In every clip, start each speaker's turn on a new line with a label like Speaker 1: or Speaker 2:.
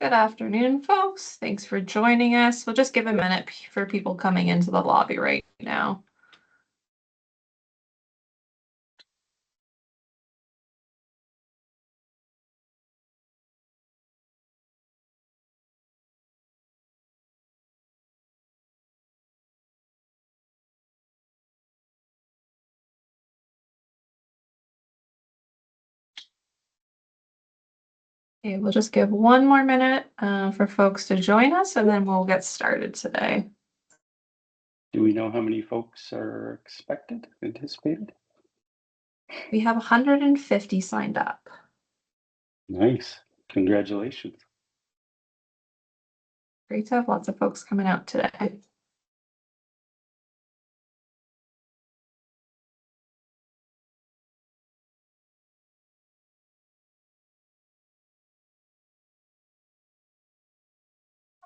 Speaker 1: Good afternoon, folks. Thanks for joining us. We'll just give a minute for people coming into the lobby right now. Okay, we'll just give one more minute for folks to join us, and then we'll get started today.
Speaker 2: Do we know how many folks are anticipated?
Speaker 1: We have 150 signed up.
Speaker 2: Nice. Congratulations.
Speaker 1: Great to have lots of folks coming out today.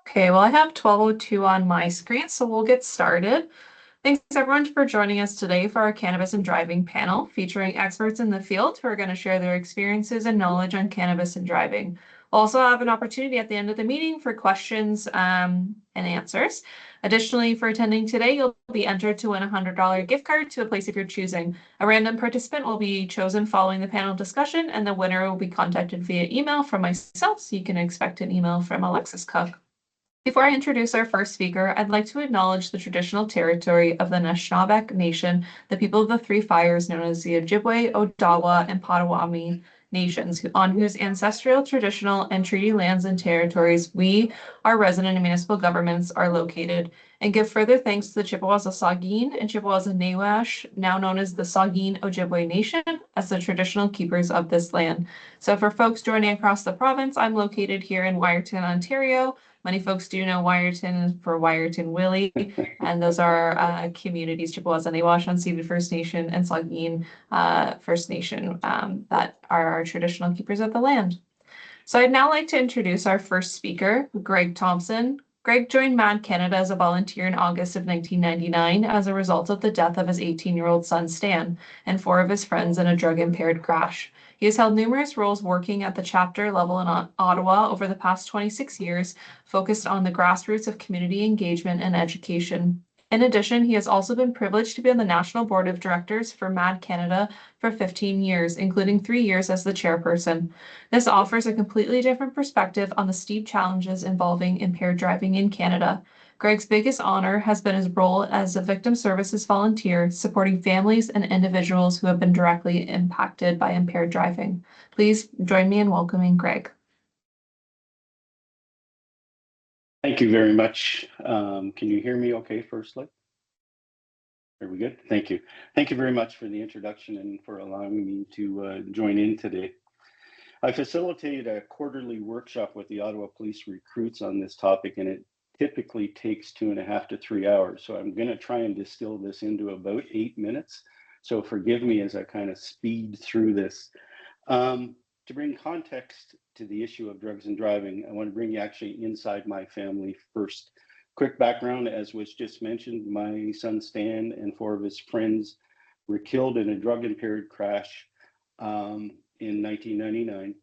Speaker 1: Okay, well, I have 12:02 on my screen, so we'll get started. Thanks everyone for joining us today for our Cannabis and Driving panel, featuring experts in the field who are going to share their experiences and knowledge on cannabis and driving. We'll also have an opportunity at the end of the meeting for questions and answers. Additionally, for attending today, you'll be entered to win a $100 gift card to a place of your choosing. A random participant will be chosen following the panel discussion, and the winner will be contacted via email from myself, so you can expect an email from Alexis Cook. Before I introduce our first speaker, I'd like to acknowledge the traditional territory of the Anishinaabe Nation, the people of the Three Fires known as the Ojibwe, Odawa, and Potawatomi nations, on whose ancestral, traditional, and treaty lands and territories we, our resident and municipal governments, are located, and give further thanks to the Chippewas of Saugeen and Chippewas of Nawash, now known as the Saugeen Ojibwe Nation, as the traditional keepers of this land. So for folks joining across the province, I'm located here in Wyerton, Ontario. Many folks do know Wyerton for Wyerton Willie, and those are communities, Chippewas and Nawash, Unceded First Nation, and Saugeen First Nation that are our traditional keepers of the land. So I'd now like to introduce our first speaker, Greg Thompson. Greg joined MAD Canada as a volunteer in August of 1999 as a result of the death of his 18-year-old son, Stan, and 4 of his friends in a drug-impaired crash. He has held numerous roles working at the chapter level in Ottawa over the past 26 years, focused on the grassroots of community engagement and education. In addition, he has also been privileged to be on the National Board of Directors for MAD Canada for 15 years, including 3 years as the chairperson. This offers a completely different perspective on the steep challenges involving impaired driving in Canada. Greg's biggest honor has been his role as a victim services volunteer, supporting families and individuals who have been directly impacted by impaired driving. Please join me in welcoming Greg.
Speaker 2: Thank you very much. Can you hear me okay firstly? Are we good? Thank you. Thank you very much for the introduction and for allowing me to join in today. I facilitate a quarterly workshop with the Ottawa Police recruits on this topic, and it typically takes 2.5 to 3 hours. So I'm going to try and distill this into about 8 minutes. So forgive me as I kind of speed through this. To bring context to the issue of drugs and driving, I want to bring you actually inside my family first. Quick background, as was just mentioned, my son Stan and 4 of his friends were killed in a drug-impaired crash in 1999.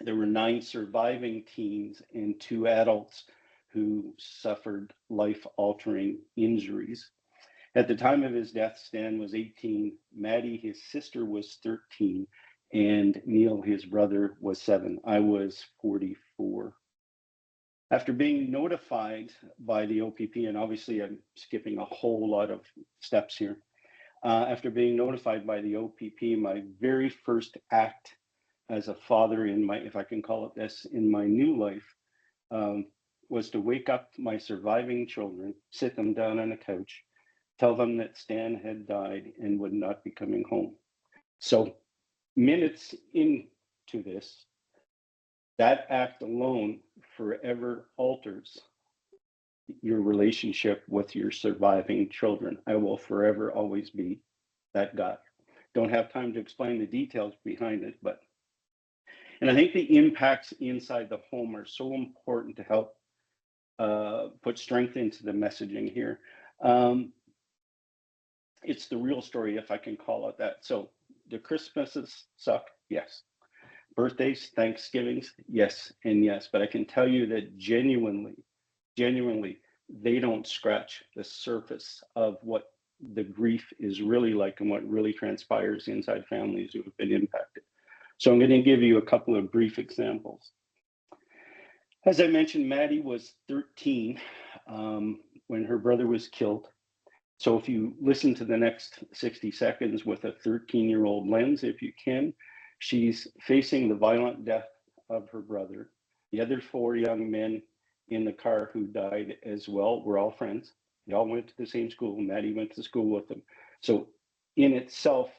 Speaker 2: There were 9 surviving teens and 2 adults who suffered life-altering injuries. At the time of his death, Stan was 18, Maddie, his sister, was 13, and Neil, his brother, was 7. I was 44. After being notified by the OPP, and obviously I'm skipping a whole lot of steps here. After being notified by the OPP, my very first act as a father in my, if I can call it this, in my new life, was to wake up my surviving children, sit them down on a couch, tell them that Stan had died and would not be coming home. So minutes into this, that act alone forever alters your relationship with your surviving children. I will forever always be that guy. Don't have time to explain the details behind it, but, and I think the impacts inside the home are so important to help put strength into the messaging here. It's the real story, if I can call it that. So the Christmases suck, yes. Birthdays, Thanksgivings, yes and yes. But I can tell you that genuinely, they don't scratch the surface of what the grief is really like and what really transpires inside families who have been impacted. So I'm going to give you a couple of brief examples. As I mentioned, Maddie was 13 when her brother was killed. So if you listen to the next 60 seconds with a 13-year-old lens, if you can, she's facing the violent death of her brother. The other 4 young men in the car who died as well were all friends. They all went to the same school. Maddie went to school with them. So in itself,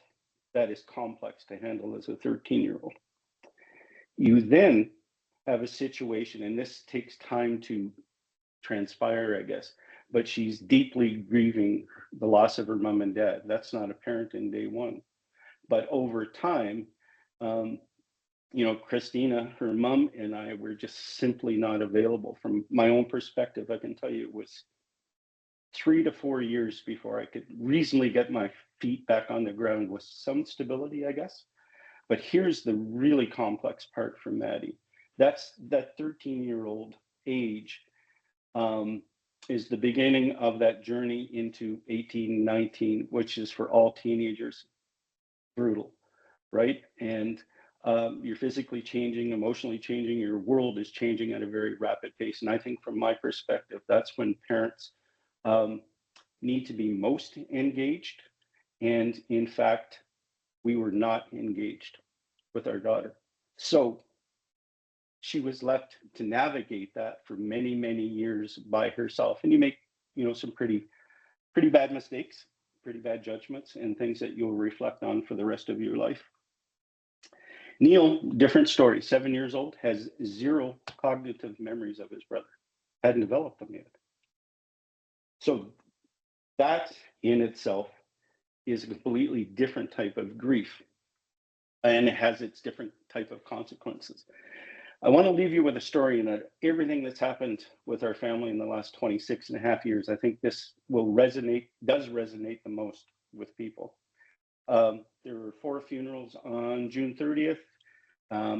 Speaker 2: that is complex to handle as a 13-year-old. You then have a situation, and this takes time to transpire, I guess, but she's deeply grieving the loss of her mom and dad. That's not apparent in day one. But over time, Christina, her mom, and I were just simply not available. From my own perspective, I can tell you it was 3 to 4 years before I could reasonably get my feet back on the ground with some stability, I guess. But here's the really complex part for Maddie. That's that 13-year-old age is the beginning of that journey into 18, 19, which is for all teenagers brutal, right? And you're physically changing, emotionally changing, your world is changing at a very rapid pace. And I think from my perspective, that's when parents need to be most engaged. And in fact, we were not engaged with our daughter. So she was left to navigate that for many, many years by herself. And you make, some pretty bad mistakes, pretty bad judgments, and things that you'll reflect on for the rest of your life. Neil, different story, 7 years old, has zero cognitive memories of his brother, hadn't developed them yet. So that in itself is a completely different type of grief, and it has its different type of consequences. I want to leave you with a story, and everything that's happened with our family in the last 26 and a half years, I think this does resonate the most with people. There were 4 funerals on June 30th.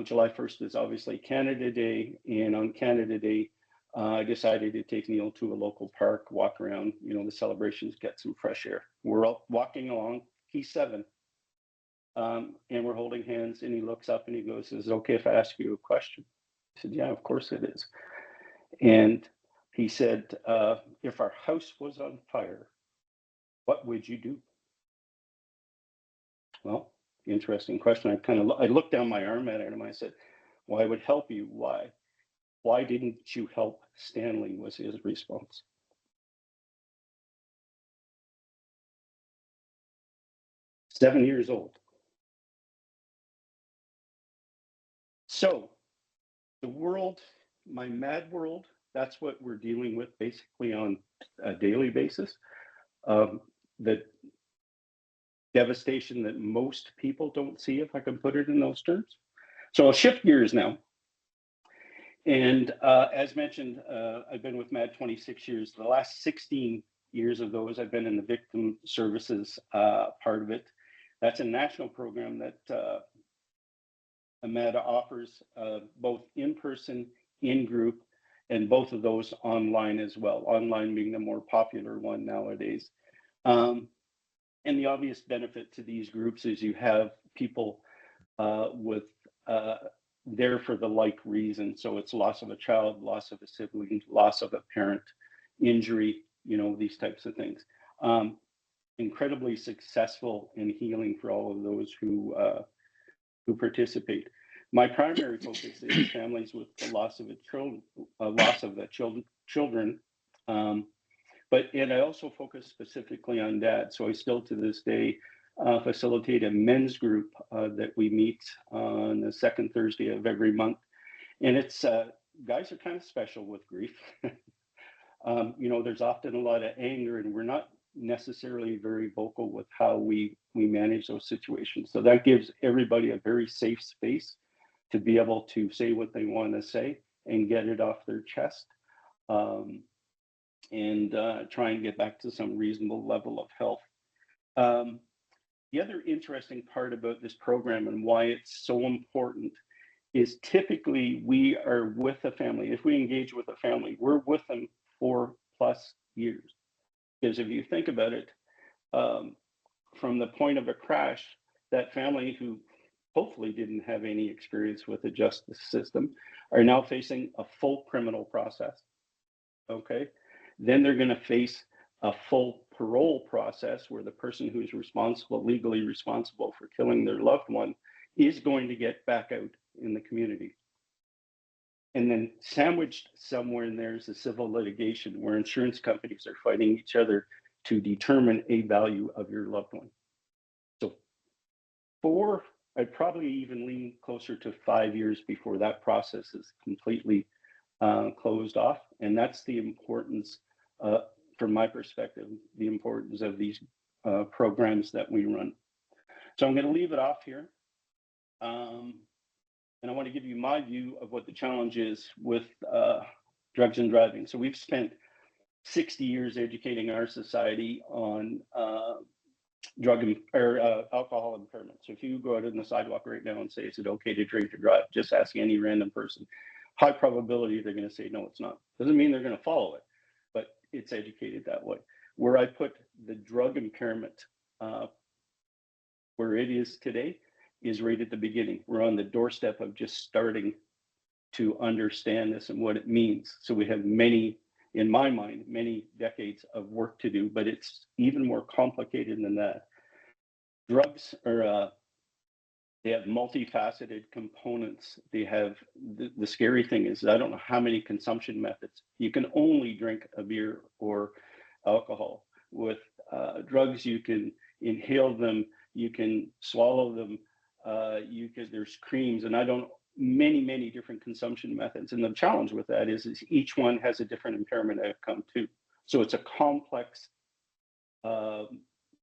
Speaker 2: July 1st is obviously Canada Day, and on Canada Day, I decided to take Neil to a local park, walk around, the celebrations, get some fresh air. We're all walking along, he's 7, and we're holding hands, and he looks up and he goes, "Is it okay if I ask you a question?" I said, "Yeah, of course it is." And he said, "If our house was on fire, what would you do?" Well, interesting question. I looked down my arm at him. I said, "Well, I would help you. Why? Why didn't you help Stanley?" was his response. Seven years old. So the world, my mad world, that's what we're dealing with basically on a daily basis. The devastation that most people don't see, if I can put it in those terms. So I'll shift gears now. And as mentioned, I've been with MAD 26 years. The last 16 years of those, I've been in the victim services part of it. That's a national program that MAD offers both in person, in group, and both of those online as well. Online being the more popular one nowadays. And the obvious benefit to these groups is you have people with there for the like reason. So it's loss of a child, loss of a sibling, loss of a parent, injury, these types of things. Incredibly successful in healing for all of those who participate. My primary focus is families with the loss of children. And I also focus specifically on dad. So I still to this day facilitate a men's group that we meet on the second Thursday of every month. And it's guys are kind of special with grief. There's often a lot of anger, and we're not necessarily very vocal with how we manage those situations. So that gives everybody a very safe space to be able to say what they want to say and get it off their chest. And try and get back to some reasonable level of health. The other interesting part about this program and why it's so important is typically we are with a family. If we engage with a family, we're with them 4+ years. Because if you think about it, from the point of a crash, that family who hopefully didn't have any experience with the justice system are now facing a full criminal process. Okay. Then they're going to face a full parole process where the person who's responsible, legally responsible for killing their loved one, is going to get back out in the community. And then sandwiched somewhere in there is a civil litigation where insurance companies are fighting each other to determine a value of your loved one. So I'd probably even lean closer to 5 years before that process is completely closed off. And that's the importance, from my perspective, the importance of these programs that we run. So I'm going to leave it off here. And I want to give you my view of what the challenge is with drugs and driving. So we've spent 60 years educating our society on alcohol impairment. So if you go out on the sidewalk right now and say, is it okay to drink or drive? Just ask any random person. High probability they're going to say, no, it's not. Doesn't mean they're going to follow it, but it's educated that way. Where I put the drug impairment, where it is today, is right at the beginning. We're on the doorstep of just starting to understand this and what it means. So we have many, in my mind, many decades of work to do, but it's even more complicated than that. Drugs are, they have multifaceted components. They have, the scary thing is, I don't know how many consumption methods. You can only drink a beer or alcohol. With drugs, you can inhale them, you can swallow them, there's creams, and many different consumption methods. And the challenge with that is each one has a different impairment outcome too. So it's a complex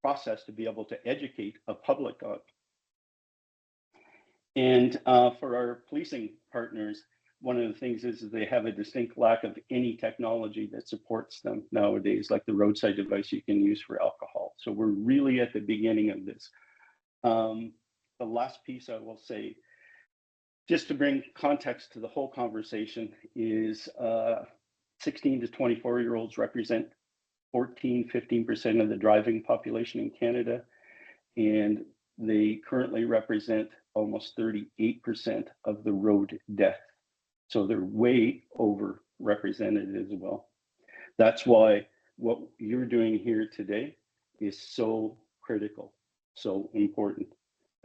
Speaker 2: process to be able to educate a public on. And for our policing partners, one of the things is they have a distinct lack of any technology that supports them nowadays, like the roadside device you can use for alcohol. So we're really at the beginning of this. The last piece I will say, just to bring context to the whole conversation, is 16 to 24-year-olds represent 15% of the driving population in Canada, and they currently represent almost 38% of the road death. So they're way overrepresented as well. That's why what you're doing here today is so critical, so important.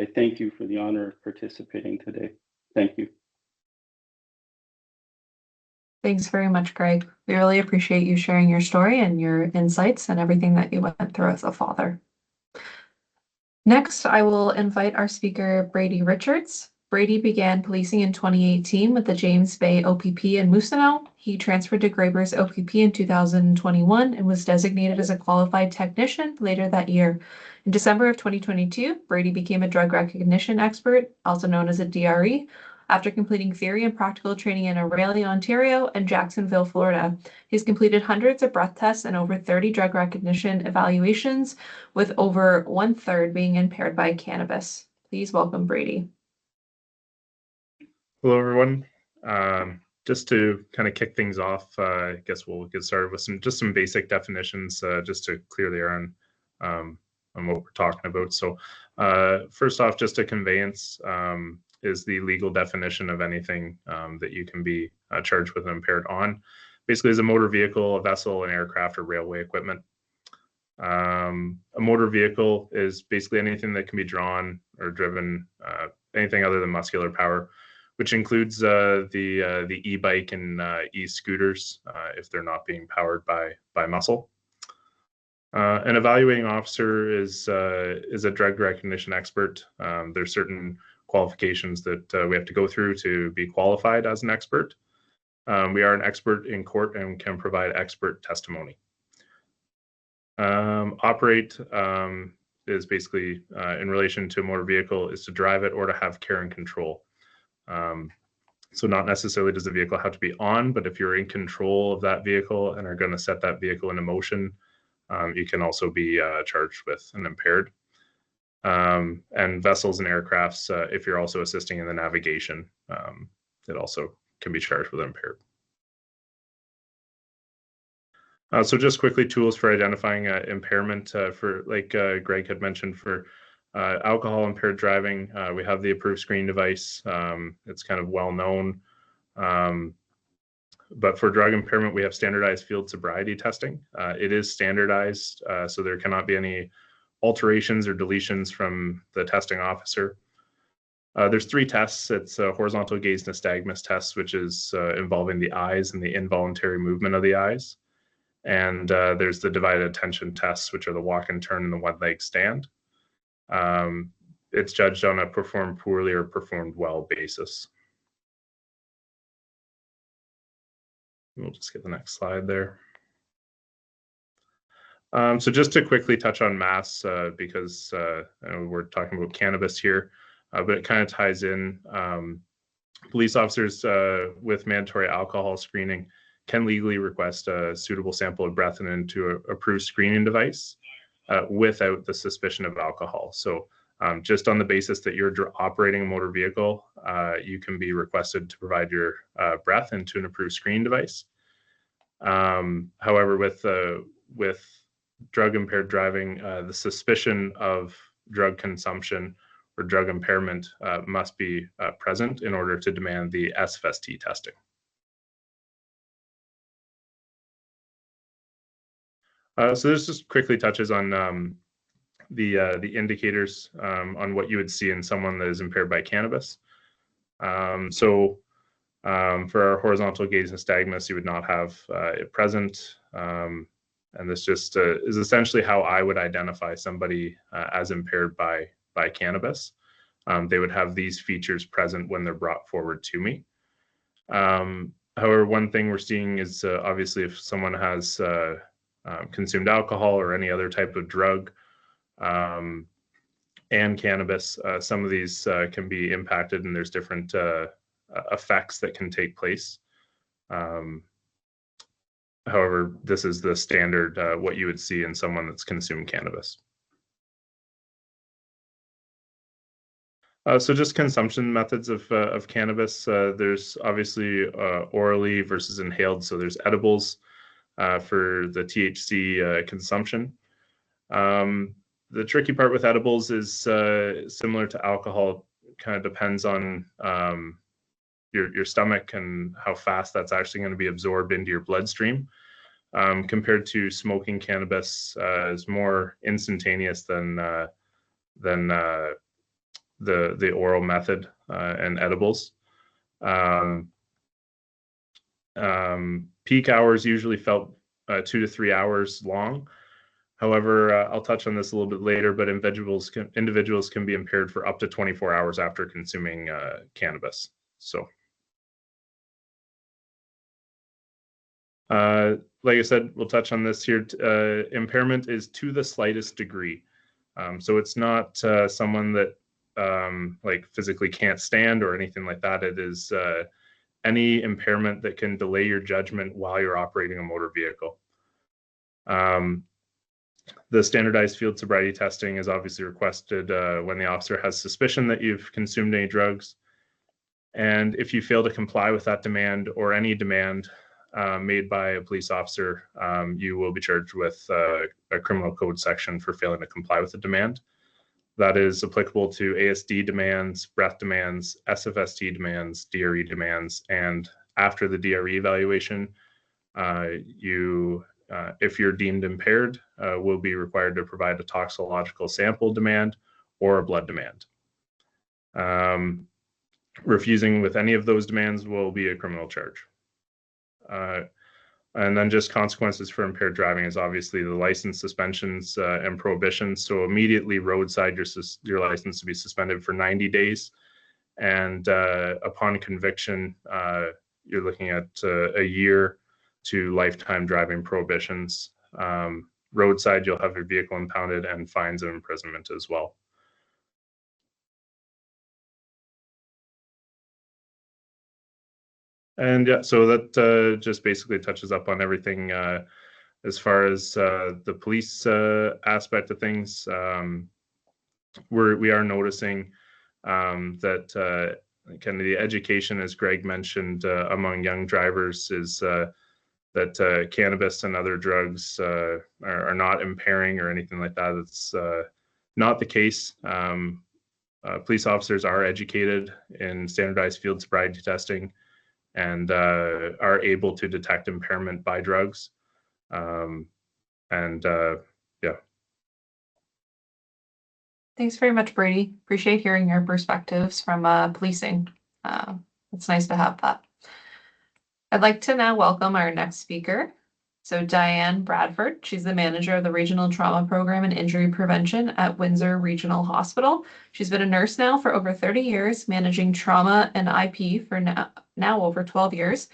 Speaker 2: I thank you for the honor of participating today. Thank you.
Speaker 1: Thanks very much, Greg. We really appreciate you sharing your story and your insights and everything that you went through as a father. Next, I will invite our speaker, Brady Richards. Brady began policing in 2018 with the James Bay OPP in Moosonee. He transferred to Graber's OPP in 2021 and was designated as a qualified technician later that year. In December of 2022, Brady became a drug recognition expert, also known as a DRE, after completing theory and practical training in Aurelia, Ontario and Jacksonville, Florida. He's completed hundreds of breath tests and over 30 drug recognition evaluations, with over 1/3 being impaired by cannabis. Please welcome Brady.
Speaker 3: Hello, everyone. Just to kind of kick things off, I guess we'll get started with some basic definitions, just to clear the air on what we're talking about. So first off, just a conveyance is the legal definition of anything that you can be charged with an impaired on. Basically, is a motor vehicle, a vessel, an aircraft, or railway equipment. A motor vehicle is basically anything that can be drawn or driven, anything other than muscular power, which includes the e-bike and e-scooters if they're not being powered by muscle. An evaluating officer is a drug recognition expert. There's certain qualifications that we have to go through to be qualified as an expert. We are an expert in court and can provide expert testimony. Operate is basically in relation to a motor vehicle is to drive it or to have care and control. So not necessarily does the vehicle have to be on, but if you're in control of that vehicle and are going to set that vehicle into motion, you can also be charged with an impaired. and vessels and aircrafts, if you're also assisting in the navigation, it also can be charged with impaired. So just quickly, tools for identifying impairment for, like Greg had mentioned, for alcohol impaired driving, we have the approved screening device. It's kind of well known. But for drug impairment, we have standardized field sobriety testing. It is standardized, so there cannot be any alterations or deletions from the testing officer. There's 3 tests. It's a horizontal gaze nystagmus test, which is involving the eyes and the involuntary movement of the eyes. And there's the divided attention tests, which are the walk and turn and the one-leg stand. It's judged on a performed poorly or performed well basis. We'll just get the next slide there. So just to quickly touch on MAS, because we're talking about cannabis here, but it kind of ties in. Police officers with mandatory alcohol screening can legally request a suitable sample of breath into an approved screening device without the suspicion of alcohol. So just on the basis that you're operating a motor vehicle, you can be requested to provide your breath into an approved screening device. However, with drug impaired driving, the suspicion of drug consumption or drug impairment must be present in order to demand the SFST testing. So this just quickly touches on the indicators on what you would see in someone that is impaired by cannabis. For our horizontal gaze nystagmus, you would not have it present. And this just is essentially how I would identify somebody as impaired by cannabis. They would have these features present when they're brought forward to me. However, one thing we're seeing is obviously if someone has consumed alcohol or any other type of drug and cannabis, some of these can be impacted, and there's different effects that can take place. However, this is the standard, what you would see in someone that's consumed cannabis. So just consumption methods of cannabis. There's obviously orally versus inhaled. So there's edibles for the THC consumption. The tricky part with edibles is similar to alcohol. It kind of depends on your stomach and how fast that's actually going to be absorbed into your bloodstream. Compared to smoking cannabis is more instantaneous than the oral method and edibles. Peak hours usually felt 2 to 3 hours long. However, I'll touch on this a little bit later, but individuals can be impaired for up to 24 hours after consuming cannabis. So, like I said, we'll touch on this here. Impairment is to the slightest degree. So it's not someone that like physically can't stand or anything like that. It is any impairment that can delay your judgment while you're operating a motor vehicle. The standardized field sobriety testing is obviously requested when the officer has suspicion that you've consumed any drugs. And if you fail to comply with that demand or any demand made by a police officer, you will be charged with a criminal code section for failing to comply with the demand. That is applicable to ASD demands, breath demands, SFST demands, DRE demands, and after the DRE evaluation, if you're deemed impaired, will be required to provide a toxicological sample demand or a blood demand. Refusing with any of those demands will be a criminal charge. And then just consequences for impaired driving is obviously the license suspensions and prohibitions. So immediately roadside, your license to be suspended for 90 days. And upon conviction, you're looking at a year to lifetime driving prohibitions. Roadside, you'll have your vehicle impounded and fines and imprisonment as well. And yeah, so that just basically touches up on everything as far as the police aspect of things. we are noticing that kind of the education, as Greg mentioned, among young drivers is that cannabis and other drugs are not impairing or anything like that. It's not the case. Police officers are educated in standardized field sobriety testing and are able to detect impairment by drugs. Yeah.
Speaker 1: Thanks very much, Brady. Appreciate hearing your perspectives from policing. It's nice to have that. I'd like to now welcome our next speaker. So Diane Bradford, she's the manager of the Regional Trauma Program and Injury Prevention at Windsor Regional Hospital. She's been a nurse now for over 30 years, managing trauma and IP for now over 12 years.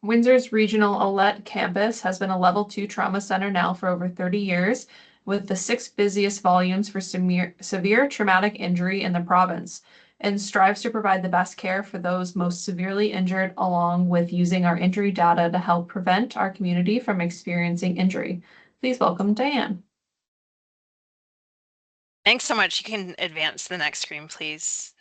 Speaker 1: Windsor's Regional Alette campus has been a level 2 trauma center now for over 30 years, with the 6th busiest volumes for severe traumatic injury in the province, and strives to provide the best care for those most severely injured, along with using our injury data to help prevent our community from experiencing injury. Please welcome Diane.
Speaker 4: Thanks so much. You can advance the next screen, please.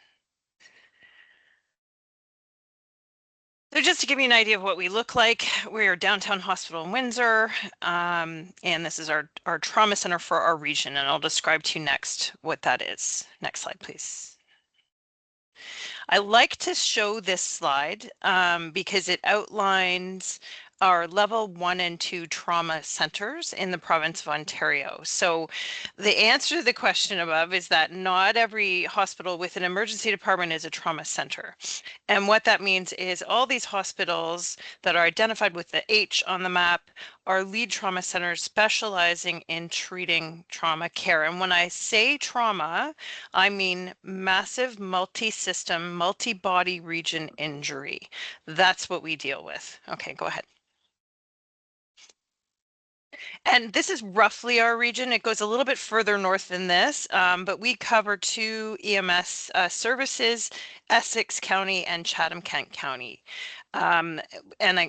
Speaker 4: So just to give you an idea of what we look like, we're downtown hospital in Windsor, and this is our trauma center for our region, and I'll describe to you next what that is. Next slide, please. I like to show this slide because it outlines our level 1 and 2 trauma centers in the province of Ontario. So the answer to the question above is that not every hospital with an emergency department is a trauma center. And what that means is all these hospitals that are identified with the H on the map are lead trauma centers specializing in treating trauma care. And when I say trauma, I mean massive multi-system, multi-body region injury. That's what we deal with. Okay, go ahead. And this is roughly our region. It goes a little bit further north than this, but we cover 2 EMS services, Essex County and Chatham-Kent County. And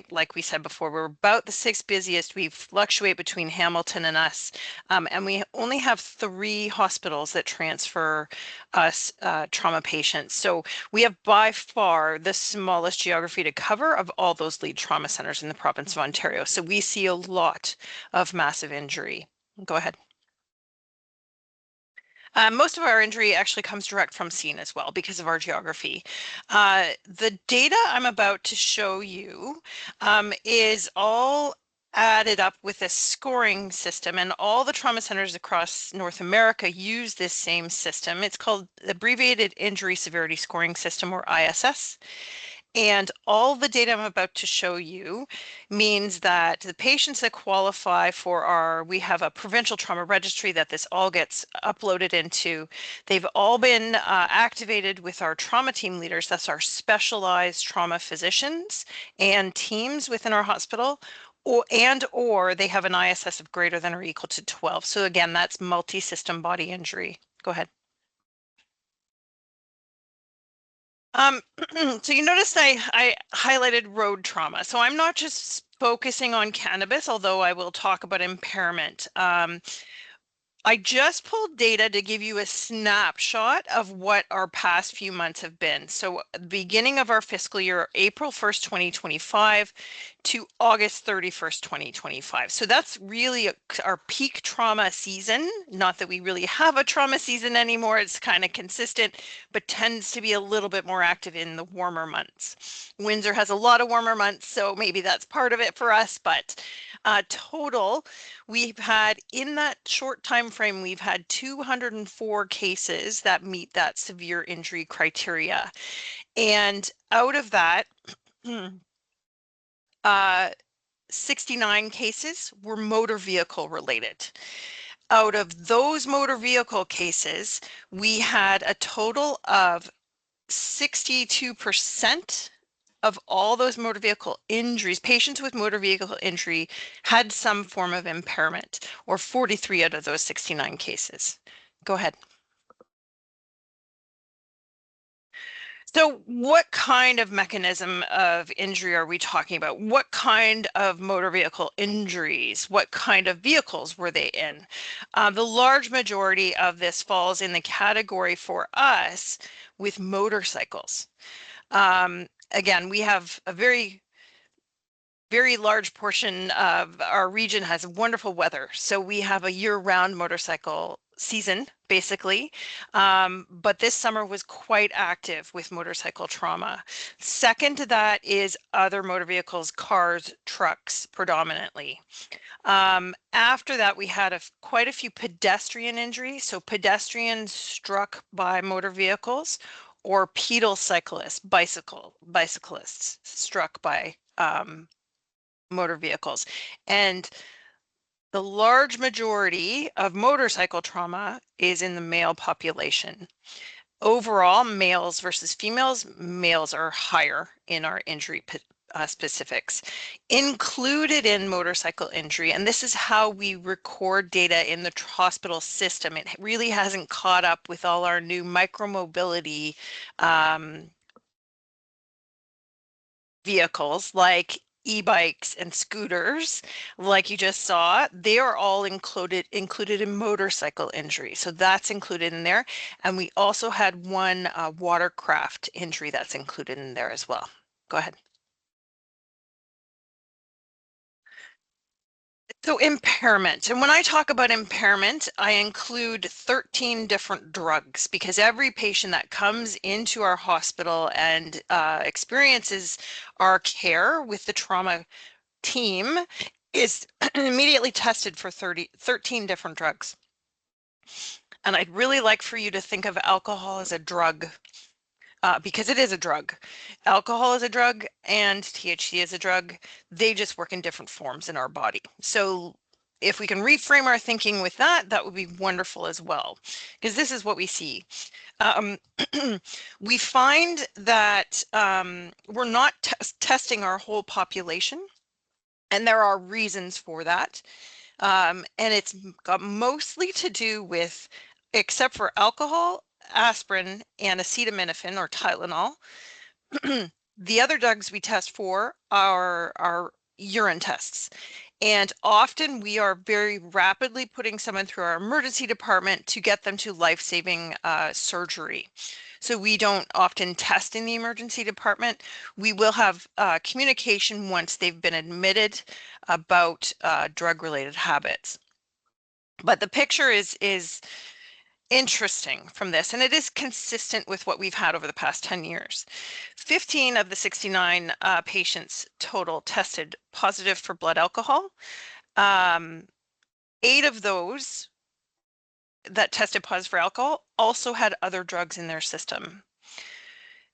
Speaker 4: like we said before, we're about the 6th busiest. We fluctuate between Hamilton and us, and we only have 3 hospitals that transfer us trauma patients. So we have by far the smallest geography to cover of all those lead trauma centers in the province of Ontario. So we see a lot of massive injury. Go ahead. Most of our injury actually comes direct from scene as well because of our geography. The data I'm about to show you is all added up with a scoring system, and all the trauma centers across North America use this same system. It's called Abbreviated Injury Severity Scoring System, or ISS. And all the data I'm about to show you means that the patients that qualify for we have a provincial trauma registry that this all gets uploaded into. They've all been activated with our trauma team leaders. That's our specialized trauma physicians and teams within our hospital, or they have an ISS of greater than or equal to 12. So again, that's multi-system body injury. Go ahead. So you noticed I highlighted road trauma. So I'm not just focusing on cannabis, although I will talk about impairment. I just pulled data to give you a snapshot of what our past few months have been. So the beginning of our fiscal year, April 1st, 2025 to August 31st, 2025. So that's really our peak trauma season. Not that we really have a trauma season anymore. It's kind of consistent, but tends to be a little bit more active in the warmer months. Windsor has a lot of warmer months, so maybe that's part of it for us, but total, we've had, in that short time frame, we've had 204 cases that meet that severe injury criteria. And out of that, 69 cases were motor vehicle related. Out of those motor vehicle cases, we had a total of 62% of all those motor vehicle injuries, patients with motor vehicle injury had some form of impairment, or 43 out of those 69 cases. Go ahead. So what kind of mechanism of injury are we talking about? What kind of motor vehicle injuries? What kind of vehicles were they in? The large majority of this falls in the category for us with motorcycles. Again, we have a very large portion of our region has wonderful weather. So we have a year-round motorcycle season, basically. But this summer was quite active with motorcycle trauma. Second to that is other motor vehicles, cars, trucks, predominantly. After that, we had quite a few pedestrian injuries. So pedestrians struck by motor vehicles, or pedal cyclists, bicyclists struck by motor vehicles. And the large majority of motorcycle trauma is in the male population. Overall, males versus females, males are higher in our injury specifics. Included in motorcycle injury, and this is how we record data in the hospital system. It really hasn't caught up with all our new micromobility vehicles like e-bikes and scooters, like you just saw. They are all included in motorcycle injury. So that's included in there. And we also had one watercraft injury that's included in there as well. Go ahead. So impairment, and when I talk about impairment, I include 13 different drugs, because every patient that comes into our hospital and experiences our care with the trauma team is immediately tested for 13 different drugs. And I'd really like for you to think of alcohol as a drug, because it is a drug. Alcohol is a drug and THC is a drug. They just work in different forms in our body. So if we can reframe our thinking with that, that would be wonderful as well, because this is what we see. We find that we're not testing our whole population, and there are reasons for that. And it's got mostly to do with, except for alcohol, aspirin, and acetaminophen or Tylenol. The other drugs we test for are urine tests. And often we are very rapidly putting someone through our emergency department to get them to life-saving surgery. So we don't often test in the emergency department. We will have communication once they've been admitted about drug-related habits. But the picture is interesting from this, and it is consistent with what we've had over the past 10 years. 15 of the 69 patients total tested positive for blood alcohol. 8 of those that tested positive for alcohol also had other drugs in their system.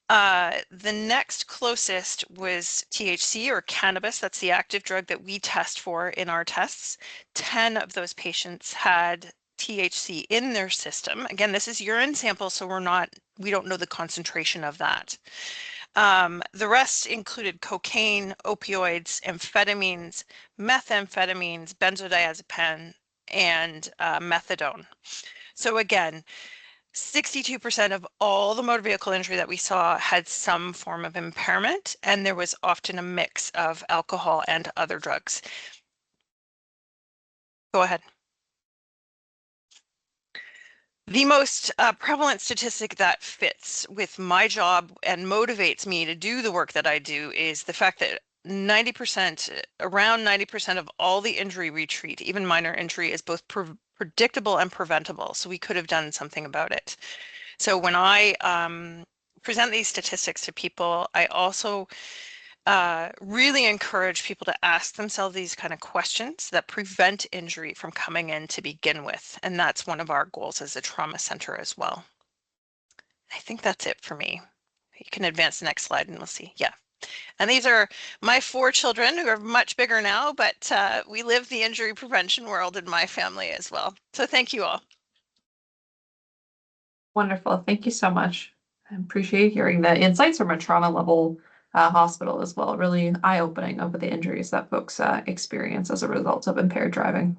Speaker 4: The next closest was THC, or cannabis. That's the active drug that we test for in our tests. 10 of those patients had THC in their system. Again, this is urine sample, so we don't know the concentration of that. The rest included cocaine, opioids, amphetamines, methamphetamines, benzodiazepine, and methadone. So again, 62% of all the motor vehicle injury that we saw had some form of impairment, and there was often a mix of alcohol and other drugs. Go ahead. The most prevalent statistic that fits with my job and motivates me to do the work that I do is the fact that around 90% of all the injury we treat, even minor injury, is both predictable and preventable. So we could have done something about it. So when I present these statistics to people, I also really encourage people to ask themselves these kind of questions that prevent injury from coming in to begin with. And that's one of our goals as a trauma center as well. I think that's it for me. You can advance the next slide and we'll see. Yeah. And these are my 4 children, who are much bigger now, but we live the injury prevention world in my family as well. So thank you all.
Speaker 1: Wonderful. Thank you so much. I appreciate hearing the insights from a trauma level hospital as well. Really eye-opening of the injuries that folks experience as a result of impaired driving.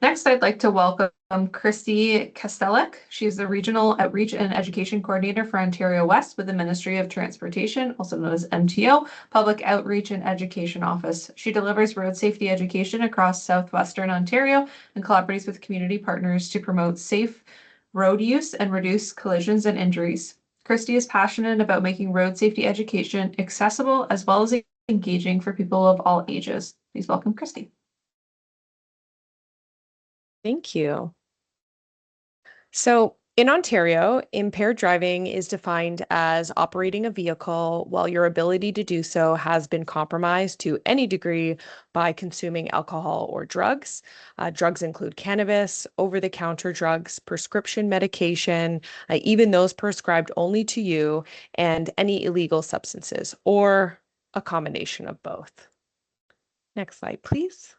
Speaker 1: Next, I'd like to welcome Christy Kastelek. She's the Regional Outreach and Education Coordinator for Ontario West with the Ministry of Transportation, also known as MTO, Public Outreach and Education Office. She delivers road safety education across southwestern Ontario and collaborates with community partners to promote safe road use and reduce collisions and injuries. Christy is passionate about making road safety education accessible as well as engaging for people of all ages. Please welcome Christy.
Speaker 5: Thank you. So in Ontario, impaired driving is defined as operating a vehicle while your ability to do so has been compromised to any degree by consuming alcohol or drugs. Drugs include cannabis, over-the-counter drugs, prescription medication, even those prescribed only to you, and any illegal substances, or a combination of both. Next slide, please.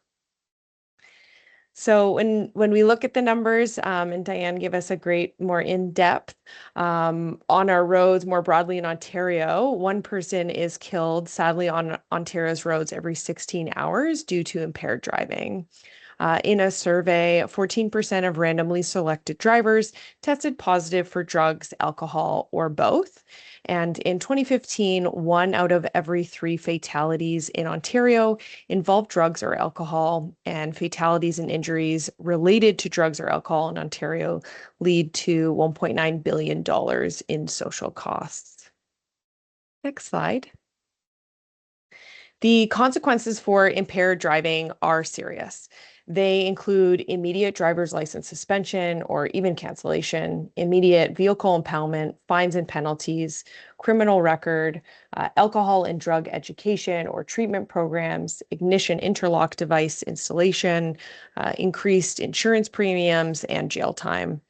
Speaker 5: So when we look at the numbers, and Diane gave us a great, more in-depth on our roads more broadly in Ontario, one person is killed sadly on Ontario's roads every 16 hours due to impaired driving. In a survey, 14% of randomly selected drivers tested positive for drugs, alcohol, or both. And in 2015, 1 out of every 3 fatalities in Ontario involved drugs or alcohol, and fatalities and injuries related to drugs or alcohol in Ontario lead to $1.9 billion in social costs. Next slide. The consequences for impaired driving are serious. They include immediate driver's license suspension or even cancellation, immediate vehicle impoundment, fines and penalties, criminal record, alcohol and drug education or treatment programs, ignition interlock device installation, increased insurance premiums, and jail time.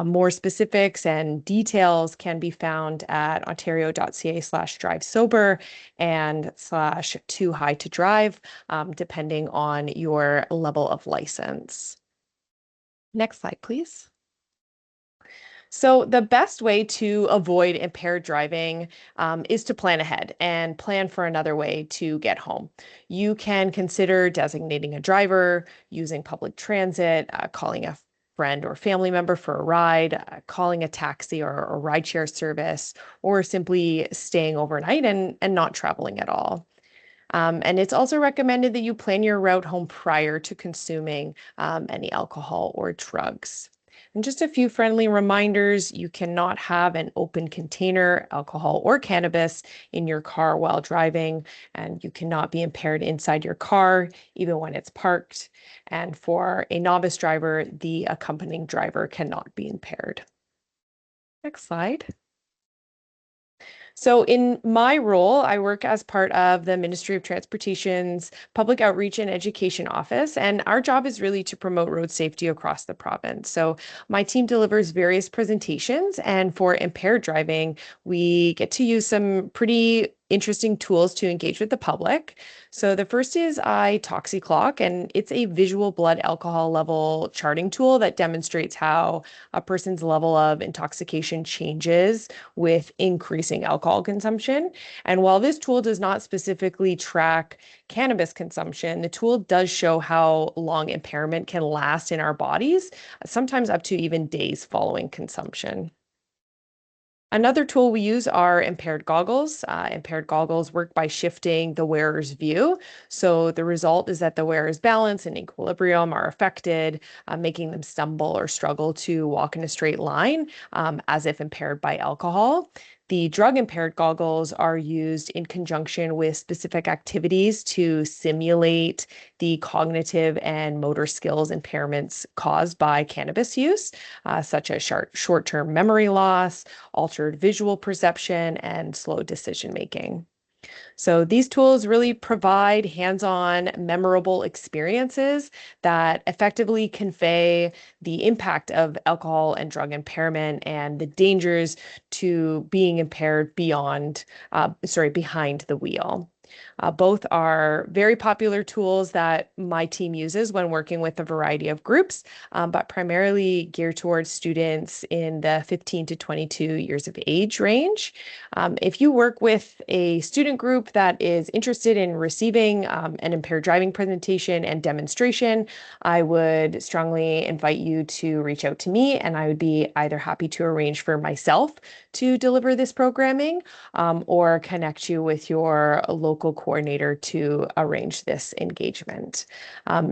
Speaker 5: More specifics and details can be found at ontario.ca/drivesober and /too high to drive, depending on your level of license. Next slide, please. So the best way to avoid impaired driving is to plan ahead and plan for another way to get home. You can consider designating a driver, using public transit, calling a friend or family member for a ride, calling a taxi or a rideshare service, or simply staying overnight and not traveling at all. And it's also recommended that you plan your route home prior to consuming any alcohol or drugs. And just a few friendly reminders, you cannot have an open container, alcohol or cannabis in your car while driving, and you cannot be impaired inside your car, even when it's parked. And for a novice driver, the accompanying driver cannot be impaired. Next slide. So in my role, I work as part of the Ministry of Transportation's Public Outreach and Education Office, and our job is really to promote road safety across the province. So my team delivers various presentations, and for impaired driving, we get to use some pretty interesting tools to engage with the public. So the first is iToxiclock, and it's a visual blood alcohol level charting tool that demonstrates how a person's level of intoxication changes with increasing alcohol consumption. And while this tool does not specifically track cannabis consumption, the tool does show how long impairment can last in our bodies, sometimes up to even days following consumption. Another tool we use are impaired goggles. Impaired goggles work by shifting the wearer's view. So the result is that the wearer's balance and equilibrium are affected, making them stumble or struggle to walk in a straight line, as if impaired by alcohol. The drug impaired goggles are used in conjunction with specific activities to simulate the cognitive and motor skills impairments caused by cannabis use, such as short-term memory loss, altered visual perception, and slow decision making. So these tools really provide hands-on, memorable experiences that effectively convey the impact of alcohol and drug impairment and the dangers to being impaired behind the wheel. Both are very popular tools that my team uses when working with a variety of groups, but primarily geared towards students in the 15 to 22 years of age range. If you work with a student group that is interested in receiving an impaired driving presentation and demonstration, I would strongly invite you to reach out to me, and I would be either happy to arrange for myself to deliver this programming, or connect you with your local coordinator to arrange this engagement.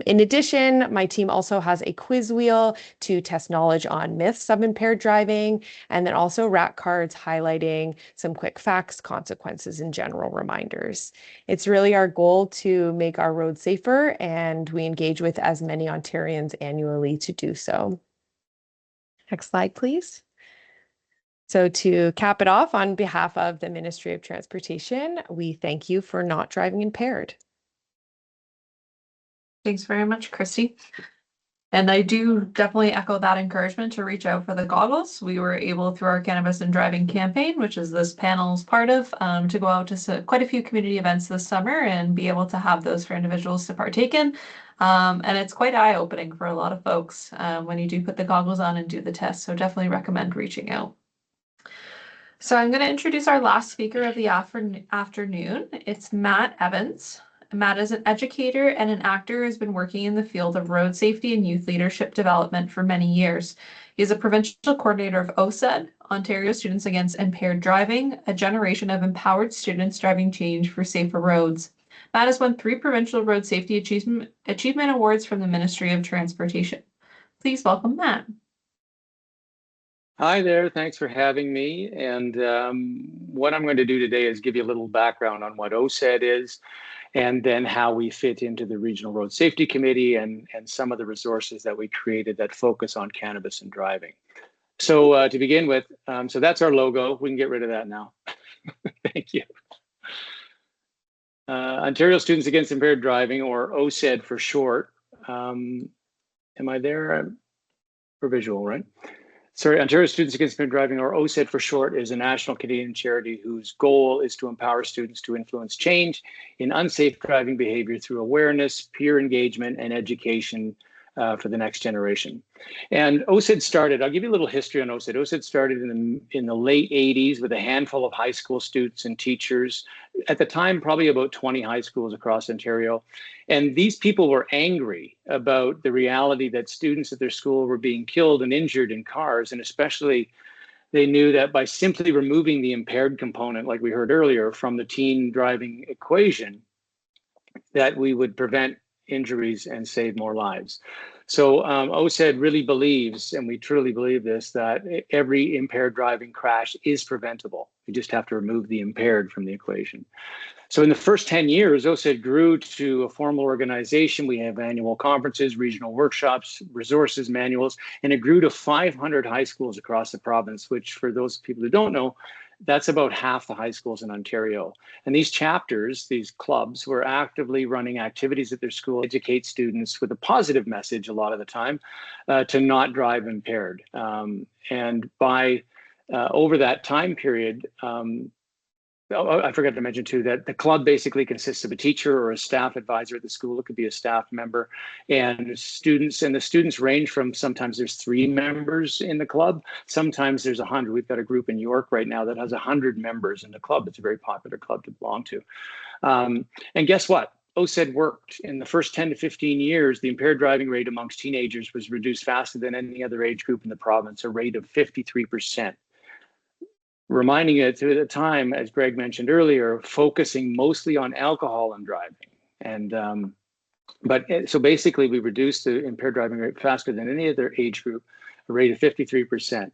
Speaker 5: In addition, my team also has a quiz wheel to test knowledge on myths of impaired driving, and then also rack cards highlighting some quick facts, consequences, and general reminders. It's really our goal to make our roads safer, and we engage with as many Ontarians annually to do so. Next slide, please. So to cap it off, on behalf of the Ministry of Transportation, we thank you for not driving impaired.
Speaker 1: Thanks very much, Christy. And I do definitely echo that encouragement to reach out for the goggles. We were able, through our Cannabis and Driving campaign, which is this panel's part of, to go out to quite a few community events this summer and be able to have those for individuals to partake in. And it's quite eye-opening for a lot of folks when you do put the goggles on and do the test. So definitely recommend reaching out. So I'm going to introduce our last speaker of the afternoon. It's Matt Evans. Matt is an educator and an actor who has been working in the field of road safety and youth leadership development for many years. He is a provincial coordinator of OSED, Ontario Students Against Impaired Driving, a generation of empowered students driving change for safer roads. Matt has won 3 provincial road safety achievement awards from the Ministry of Transportation. Please welcome Matt.
Speaker 6: Hi there, thanks for having me. And what I'm going to do today is give you a little background on what OSED is, and then how we fit into the Regional Road Safety Committee and some of the resources that we created that focus on cannabis and driving. So to begin with, so that's our logo. We can get rid of that now. Thank you. Ontario Students Against Impaired Driving, or OSED for short. Am I there? For visual, right? Sorry, Ontario Students Against Impaired Driving, or OSED for short, is a national Canadian charity whose goal is to empower students to influence change in unsafe driving behavior through awareness, peer engagement, and education for the next generation. And OSED started, I'll give you a little history on OSED. OSED started in the late 80s with a handful of high school students and teachers. At the time, probably about 20 high schools across Ontario. And these people were angry about the reality that students at their school were being killed and injured in cars. And especially, they knew that by simply removing the impaired component, like we heard earlier, from the teen driving equation, that we would prevent injuries and save more lives. So OSED really believes, and we truly believe this, that every impaired driving crash is preventable. You just have to remove the impaired from the equation. So in the first 10 years, OSED grew to a formal organization. We have annual conferences, regional workshops, resources manuals, and it grew to 500 high schools across the province, which for those people who don't know, that's about half the high schools in Ontario. And these chapters, these clubs, were actively running activities at their school, educate students with a positive message a lot of the time to not drive impaired. And by over that time period, I forgot to mention too that the club basically consists of a teacher or a staff advisor at the school. It could be a staff member, and students. And the students range from, sometimes there's 3 members in the club. Sometimes there's 100. We've got a group in York right now that has 100 members in the club. It's a very popular club to belong to. And guess what? OSED worked. In the first 10 to 15 years, the impaired driving rate amongst teenagers was reduced faster than any other age group in the province, a rate of 53%. Reminding it to the time, as Greg mentioned earlier, focusing mostly on alcohol and driving. And so basically we reduced the impaired driving rate faster than any other age group, a rate of 53%.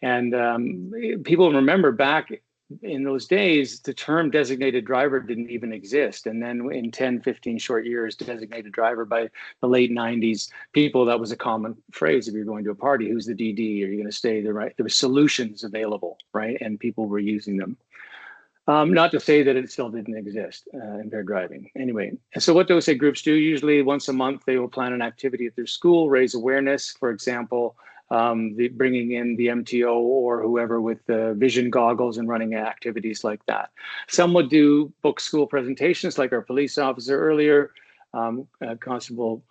Speaker 6: And people remember back in those days, the term designated driver didn't even exist. And then in 10, 15 short years, designated driver, by the late 90s, that was a common phrase. If you're going to a party, who's the DD? Are you going to stay there, right? There were solutions available, right? And people were using them. Not to say that it still didn't exist, impaired driving. Anyway, so what OSED groups do, usually once a month, they will plan an activity at their school, raise awareness. For example, bringing in the MTO or whoever with the vision goggles and running activities like that. Some would do book school presentations like our police officer earlier, Constable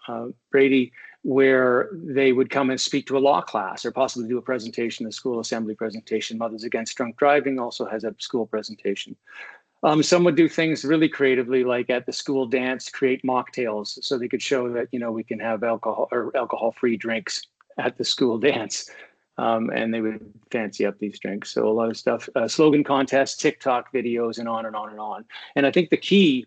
Speaker 6: Brady, where they would come and speak to a law class or possibly do a presentation, a school assembly presentation. Mothers Against Drunk Driving also has a school presentation. Some would do things really creatively, like at the school dance, create mocktails so they could show that, you know, we can have alcohol or alcohol-free drinks at the school dance. And they would fancy up these drinks. So a lot of stuff, slogan contests, TikTok videos, and on and on and on. And I think the key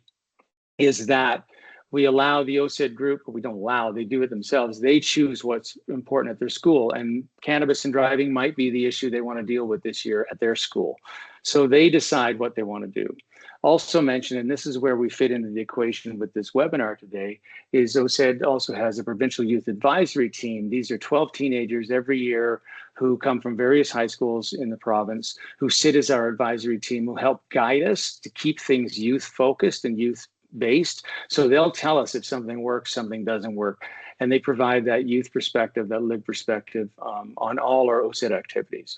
Speaker 6: is that we allow the OSED group, but we don't allow, they do it themselves. They choose what's important at their school, and cannabis and driving might be the issue they want to deal with this year at their school. So they decide what they want to do. Also mentioned, and this is where we fit into the equation with this webinar today, is OSED also has a provincial youth advisory team. These are 12 teenagers every year who come from various high schools in the province, who sit as our advisory team, who help guide us to keep things youth focused and youth based. So they'll tell us if something works, something doesn't work. And they provide that youth perspective, that lived perspective on all our OSED activities.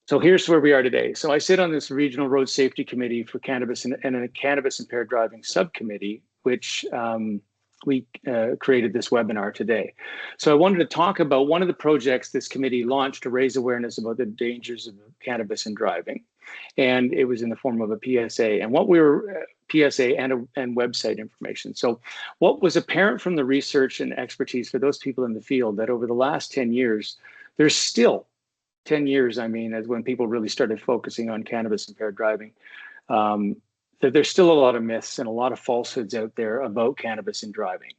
Speaker 6: So here's where we are today. So I sit on this regional road safety committee for cannabis and a cannabis impaired driving subcommittee, which we created this webinar today. So I wanted to talk about one of the projects this committee launched to raise awareness about the dangers of cannabis and driving. And it was in the form of a PSA. And what we were, PSA and website information. So what was apparent from the research and expertise for those people in the field, that over the last 10 years, there's still 10 years, I mean, as when people really started focusing on cannabis impaired driving, that there's still a lot of myths and a lot of falsehoods out there about cannabis and driving.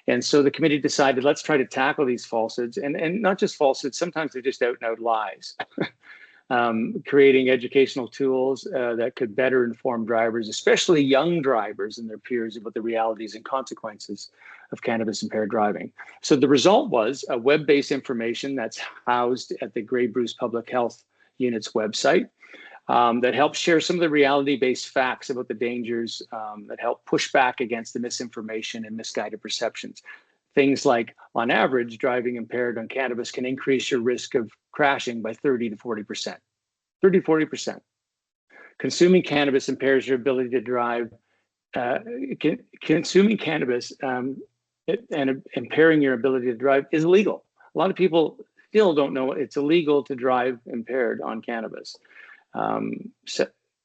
Speaker 6: And so the committee decided, let's try to tackle these falsehoods, and not just falsehoods, sometimes they're just out and out lies. Creating educational tools that could better inform drivers, especially young drivers and their peers, about the realities and consequences of cannabis impaired driving. So the result was a web-based information that's housed at the Grey Bruce Public Health Unit's website that helps share some of the reality-based facts about the dangers, that help push back against the misinformation and misguided perceptions. Things like, on average, driving impaired on cannabis can increase your risk of crashing by 30 to 40%. 30 to 40%. Consuming cannabis impairs your ability to drive. Consuming cannabis and impairing your ability to drive is illegal. A lot of people still don't know it's illegal to drive impaired on cannabis.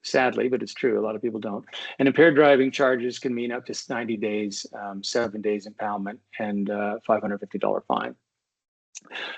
Speaker 6: Sadly, but it's true. A lot of people don't. And impaired driving charges can mean up to 90 days, 7 days impoundment, and $550 fine.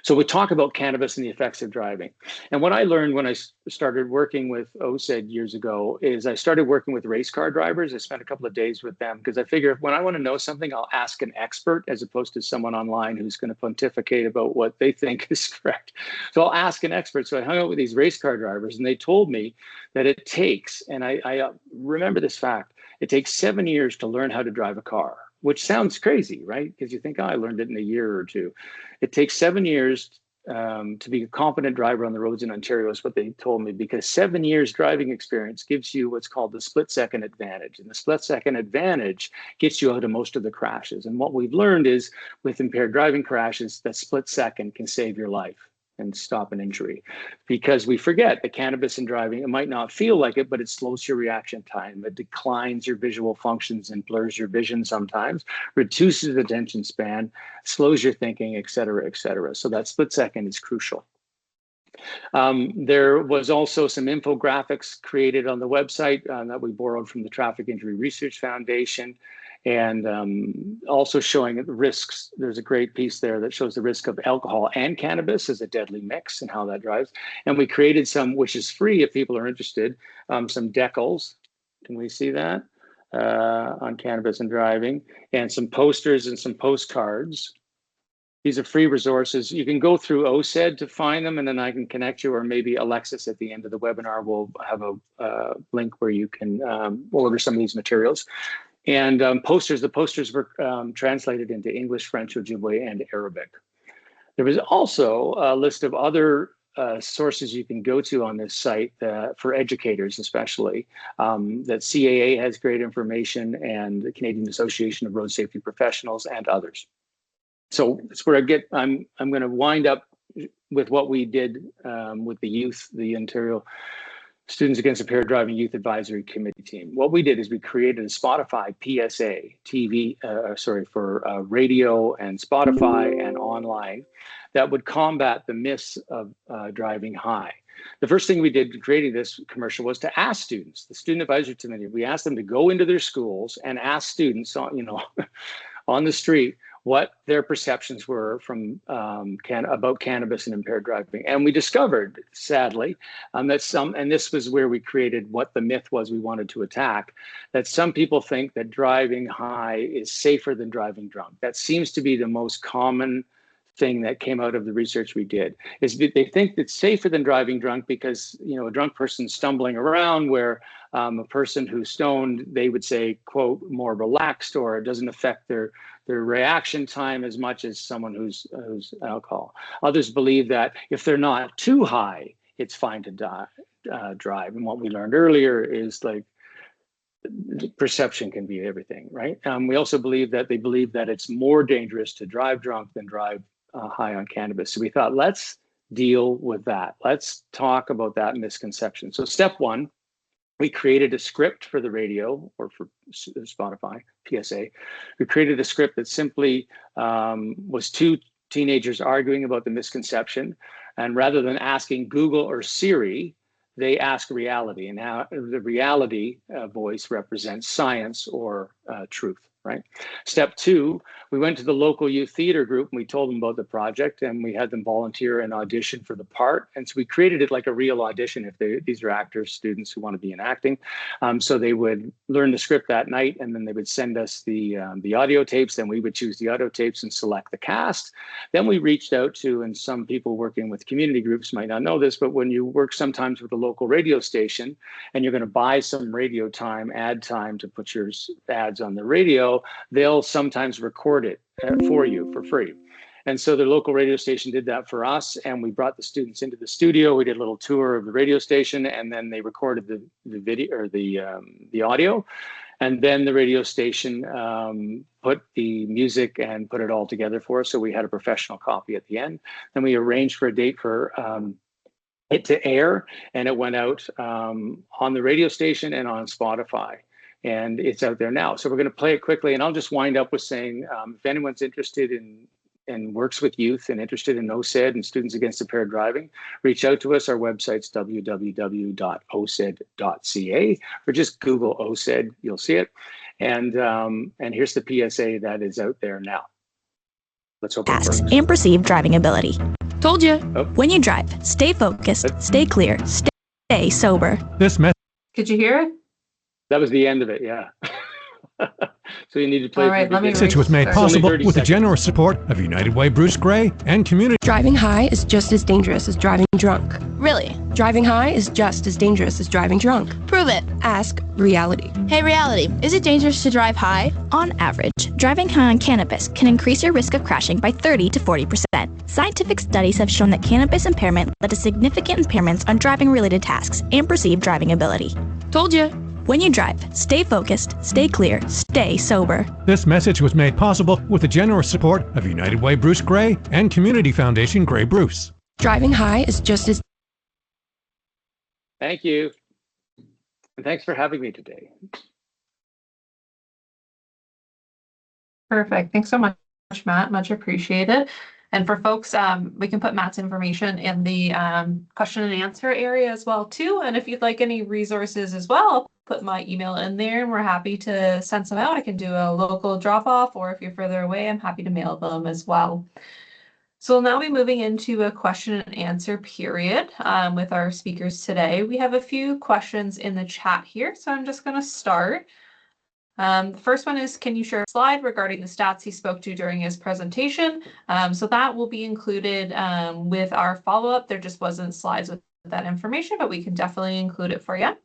Speaker 6: So we talk about cannabis and the effects of driving. And what I learned when I started working with OSED years ago is I started working with race car drivers. I spent a couple of days with them because I figure when I want to know something, I'll ask an expert as opposed to someone online who's going to pontificate about what they think is correct. So I'll ask an expert. So I hung out with these race car drivers, and they told me that it takes, and I remember this fact, it takes 7 years to learn how to drive a car, which sounds crazy, right? Because you think, oh, I learned it in a year or two. It takes 7 years to be a competent driver on the roads in Ontario, is what they told me, because 7 years driving experience gives you what's called the split-second advantage. And the split-second advantage gets you out of most of the crashes. And what we've learned is with impaired driving crashes, that split second can save your life and stop an injury, because we forget that cannabis and driving, it might not feel like it, but it slows your reaction time. It declines your visual functions and blurs your vision sometimes, reduces the attention span, slows your thinking, et cetera, et cetera. So that split second is crucial. There was also some infographics created on the website that we borrowed from the Traffic Injury Research Foundation, and also showing the risks. There's a great piece there that shows the risk of alcohol and cannabis as a deadly mix and how that drives. And we created some, which is free if people are interested, some decals. Can we see that? On cannabis and driving, and some posters and some postcards. These are free resources. You can go through OSED to find them, and then I can connect you, or maybe Alexis at the end of the webinar will have a link where you can order some of these materials. And posters, the posters were translated into English, French, Ojibwe, and Arabic. There was also a list of other sources you can go to on this site for educators, especially. That CAA has great information, and the Canadian Association of Road Safety Professionals, and others. So that's where I'm going to wind up with what we did with the youth, the Ontario Students Against Impaired Driving Youth Advisory Committee team. What we did is we created a Spotify PSA TV, for radio and Spotify and online that would combat the myths of driving high. The first thing we did creating this commercial was to ask students, the Student Advisory Committee, we asked them to go into their schools and ask students on, on the street, what their perceptions were from about cannabis and impaired driving. And we discovered, sadly, that and this was where we created what the myth was we wanted to attack, that some people think that driving high is safer than driving drunk. That seems to be the most common thing that came out of the research we did, is they think it's safer than driving drunk because, a drunk person stumbling around, where a person who's stoned, they would say, quote, more relaxed, or it doesn't affect their reaction time as much as someone who's alcohol. Others believe that if they're not too high, it's fine to drive. And what we learned earlier is like, perception can be everything, right? We also believe that they believe that it's more dangerous to drive drunk than drive high on cannabis. So we thought, let's deal with that. Let's talk about that misconception. So step one, we created a script for the radio, or for Spotify PSA. We created a script that simply was two teenagers arguing about the misconception. And rather than asking Google or Siri, they ask reality, and how the reality voice represents science or truth, right? Step two, we went to the local youth theater group and we told them about the project, and we had them volunteer and audition for the part. And so we created it like a real audition if these are actors, students who want to be in acting. So they would learn the script that night, and then they would send us the audio tapes. Then we would choose the audio tapes and select the cast. Then we reached out to, and some people working with community groups might not know this, but when you work sometimes with a local radio station and you're going to buy some radio time, ad time to put your ads on the radio, they'll sometimes record it for you for free. And so the local radio station did that for us, and we brought the students into the studio. We did a little tour of the radio station, and then they recorded the video, or the audio. And then the radio station put the music and put it all together for us. So we had a professional copy at the end. Then we arranged for a date for it to air, and it went out on the radio station and on Spotify. And it's out there now. So we're going to play it quickly, and I'll just wind up with saying, if anyone's interested in and works with youth and interested in OSED and Students Against Impaired Driving, reach out to us. Our website's www.osed.ca, or just Google OSED, you'll see it. And here's the PSA that is out there now. Let's hope it works.
Speaker 7: And perceived driving ability.
Speaker 5: Told you.
Speaker 6: Oh.
Speaker 7: When you drive, stay focused, stay clear, stay sober.
Speaker 1: Could you hear it?
Speaker 6: That was the end of it, yeah. So you need to play.
Speaker 1: All right, let me
Speaker 8: Message was made
Speaker 1: restart.
Speaker 8: possible
Speaker 6: Only 30
Speaker 8: with the
Speaker 6: seconds.
Speaker 8: generous support of United Way Bruce Gray and community.
Speaker 9: Driving high is just as dangerous as driving drunk.
Speaker 7: Really?
Speaker 9: Driving high is just as dangerous as driving drunk.
Speaker 7: Prove it.
Speaker 9: Ask reality.
Speaker 7: Hey, reality, is it dangerous to drive high? On average, driving high on cannabis can increase your risk of crashing by 30 to 40%. Scientific studies have shown that cannabis impairment led to significant impairments on driving-related tasks and perceived driving ability.
Speaker 5: Told you.
Speaker 7: When you drive, stay focused, stay clear, stay sober.
Speaker 8: This message was made possible with the generous support of United Way Bruce Gray and Community Foundation Gray Bruce.
Speaker 9: Driving high is just as
Speaker 6: Thank you. And thanks for having me today.
Speaker 1: Perfect. Thanks so much, Matt. Much appreciated. And for folks, we can put Matt's information in the question and answer area as well too. And if you'd like any resources as well, I'll put my email in there, and we're happy to send some out. I can do a local drop off, or if you're further away, I'm happy to mail them as well. So we'll now be moving into a question and answer period with our speakers today. We have a few questions in the chat here, so I'm just going to start. The first one is, can you share a slide regarding the stats he spoke to during his presentation? So that will be included with our follow-up. There just wasn't slides with that information, but we can definitely include it for you.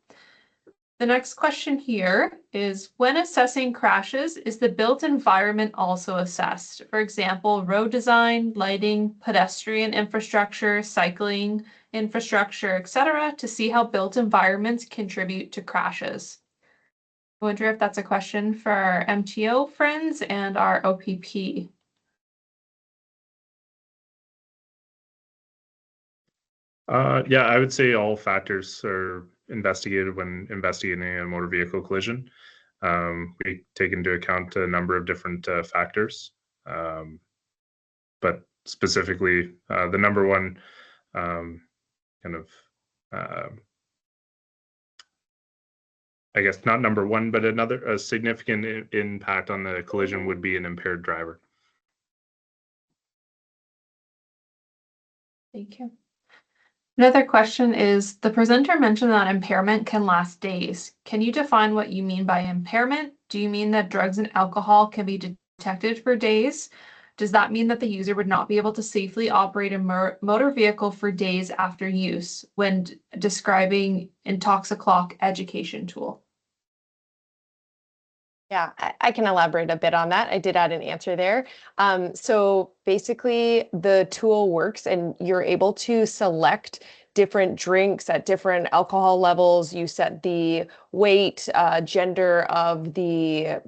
Speaker 1: The next question here is, when assessing crashes, is the built environment also assessed? For example, road design, lighting, pedestrian infrastructure, cycling infrastructure, etc., to see how built environments contribute to crashes. I wonder if that's a question for our MTO friends and our OPP.
Speaker 3: Yeah, I would say all factors are investigated when investigating a motor vehicle collision. We take into account a number of different factors, but specifically the number one kind of, I guess not number one, but a significant impact on the collision would be an impaired driver.
Speaker 1: Thank you. Another question is, the presenter mentioned that impairment can last days. Can you define what you mean by impairment? Do you mean that drugs and alcohol can be detected for days? Does that mean that the user would not be able to safely operate a motor vehicle for days after use when describing Intoxiclock education tool?
Speaker 5: Yeah, I can elaborate a bit on that. I did add an answer there. So basically, the tool works and you're able to select different drinks at different alcohol levels. You set the weight, gender of the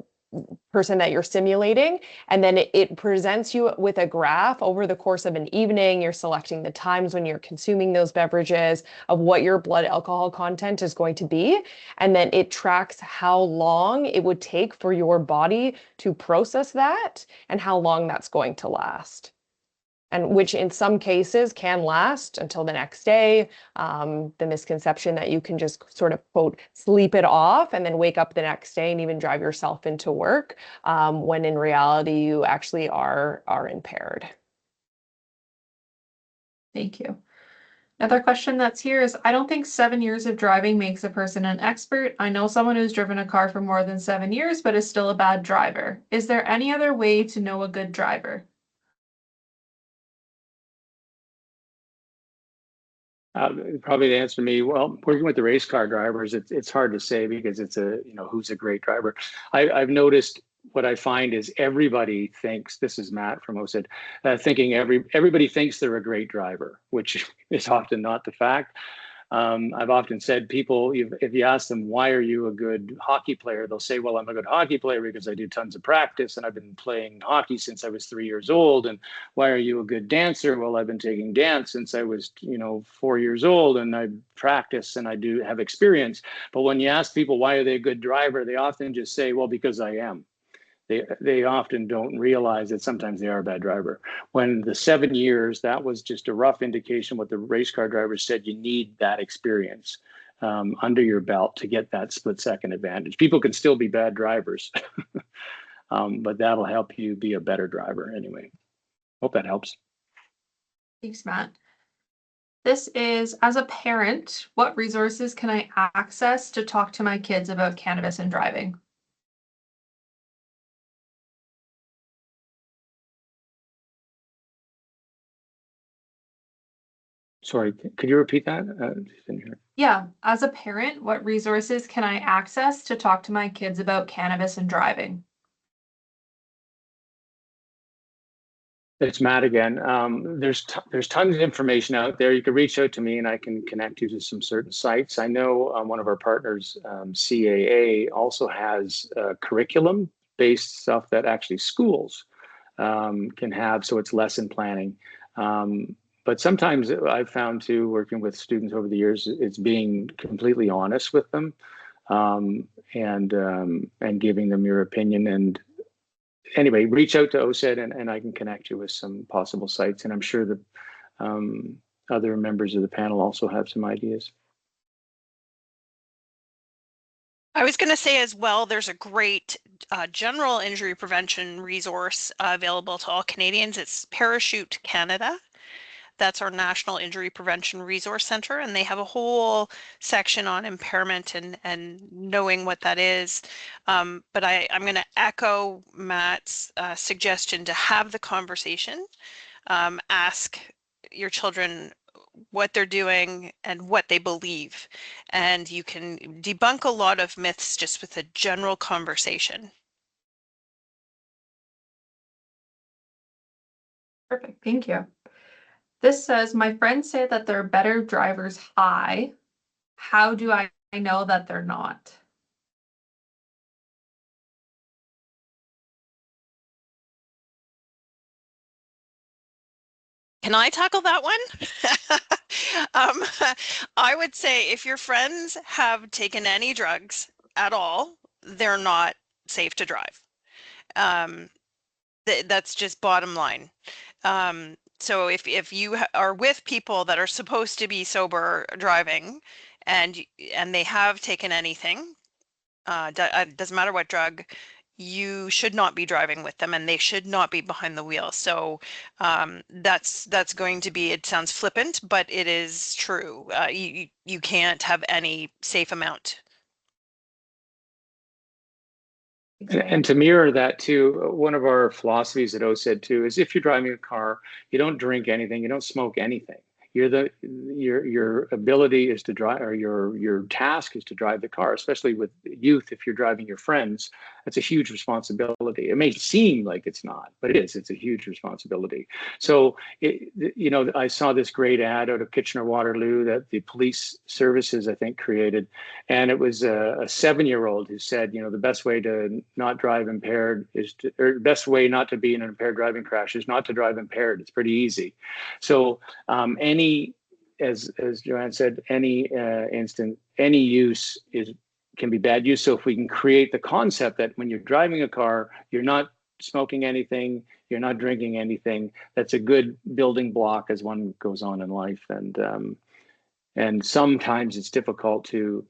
Speaker 5: person that you're simulating, and then it presents you with a graph over the course of an evening. You're selecting the times when you're consuming those beverages of what your blood alcohol content is going to be, and then it tracks how long it would take for your body to process that and how long that's going to last. And which in some cases can last until the next day. The misconception that you can just sort of, quote, sleep it off and then wake up the next day and even drive yourself into work, when in reality you actually are impaired.
Speaker 1: Thank you. Another question that's here is, I don't think 7 years of driving makes a person an expert. I know someone who's driven a car for more than 7 years, but is still a bad driver. Is there any other way to know a good driver?
Speaker 6: Probably the answer to me, well, working with the race car drivers, it's hard to say because it's who's a great driver. I've noticed what I find is everybody thinks, this is Matt from OSED, thinking everybody thinks they're a great driver, which is often not the fact. I've often said people, if you ask them, why are you a good hockey player? They'll say, well, I'm a good hockey player because I do tons of practice and I've been playing hockey since I was 3 years old. And why are you a good dancer? Well, I've been taking dance since I was, 4 years old and I practice and I do have experience. But when you ask people, why are they a good driver? They often just say, well, because I am. They often don't realize that sometimes they are a bad driver. When the 7 years, that was just a rough indication. What the race car drivers said, you need that experience under your belt to get that split-second advantage. People can still be bad drivers, but that'll help you be a better driver anyway. Hope that helps.
Speaker 1: Thanks, Matt. This is, as a parent, what resources can I access to talk to my kids about cannabis and driving?
Speaker 6: Sorry, could you repeat that?
Speaker 1: Yeah, as a parent, what resources can I access to talk to my kids about cannabis and driving?
Speaker 6: It's Matt again. There's tons of information out there. You can reach out to me and I can connect you to some certain sites. I know one of our partners, CAA, also has curriculum-based stuff that actually schools can have, so it's lesson planning. But sometimes I've found too, working with students over the years, it's being completely honest with them and giving them your opinion. And anyway, reach out to OSED and I can connect you with some possible sites. And I'm sure that other members of the panel also have some ideas.
Speaker 4: I was going to say as well, there's a great general injury prevention resource available to all Canadians. It's Parachute Canada. That's our National Injury Prevention Resource Center, and they have a whole section on impairment and knowing what that is. But I'm going to echo Matt's suggestion to have the conversation. Ask your children what they're doing and what they believe, and you can debunk a lot of myths just with a general conversation.
Speaker 1: Perfect, thank you. This says, my friends say that they're better drivers high. How do I know that they're not?
Speaker 4: Can I tackle that one? I would say if your friends have taken any drugs at all, they're not safe to drive. That's just bottom line. So if you are with people that are supposed to be sober driving, and they have taken anything, doesn't matter what drug, you should not be driving with them, and they should not be behind the wheel. So that's going to be, it sounds flippant, but it is true. You can't have any safe amount.
Speaker 6: And to mirror that too, one of our philosophies at OSED too is if you're driving a car, you don't drink anything, you don't smoke anything. Your ability is to drive, or your task is to drive the car, especially with youth. If you're driving your friends, that's a huge responsibility. It may seem like it's not, but it is. It's a huge responsibility. So, I saw this great ad out of Kitchener-Waterloo that the police services, I think, created. And it was a 7-year-old who said, the best way to not drive impaired or best way not to be in an impaired driving crash is not to drive impaired. It's pretty easy. So as Joanne said, any use can be bad use. So if we can create the concept that when you're driving a car, you're not smoking anything, you're not drinking anything, that's a good building block as one goes on in life. And sometimes it's difficult to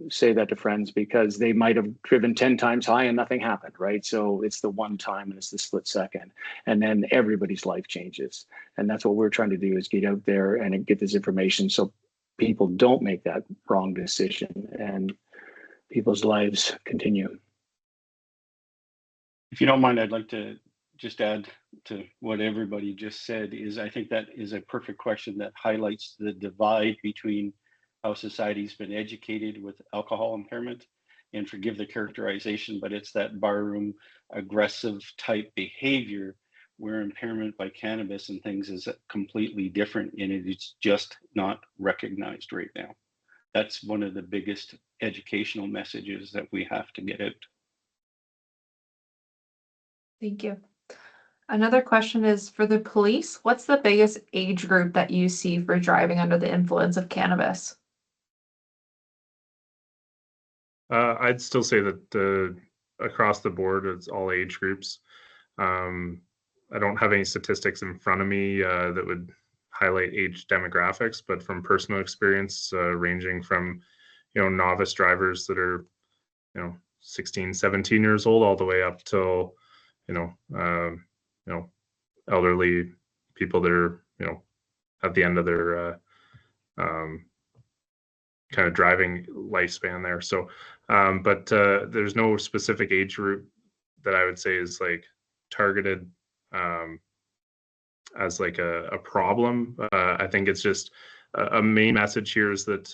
Speaker 6: say that to friends because they might have driven 10 times high and nothing happened, right? So it's the one time and it's the split second, and then everybody's life changes. And that's what we're trying to do, is get out there and get this information so people don't make that wrong decision and people's lives continue.
Speaker 2: If you don't mind, I'd like to just add to what everybody just said. Is I think that is a perfect question that highlights the divide between how society's been educated with alcohol impairment, and forgive the characterization, but it's that barroom aggressive type behavior where impairment by cannabis and things is completely different, and it's just not recognized right now. That's one of the biggest educational messages that we have to get out.
Speaker 1: Thank you. Another question is, for the police, what's the biggest age group that you see for driving under the influence of cannabis?
Speaker 3: I'd still say that across the board, it's all age groups. I don't have any statistics in front of me that would highlight age demographics, but from personal experience, ranging from, novice drivers that are, 16, 17 years old, all the way up till, elderly people that are, at the end of their kind of driving lifespan there. So, but there's no specific age group that I would say is like targeted as like a problem. I think it's just a main message here is that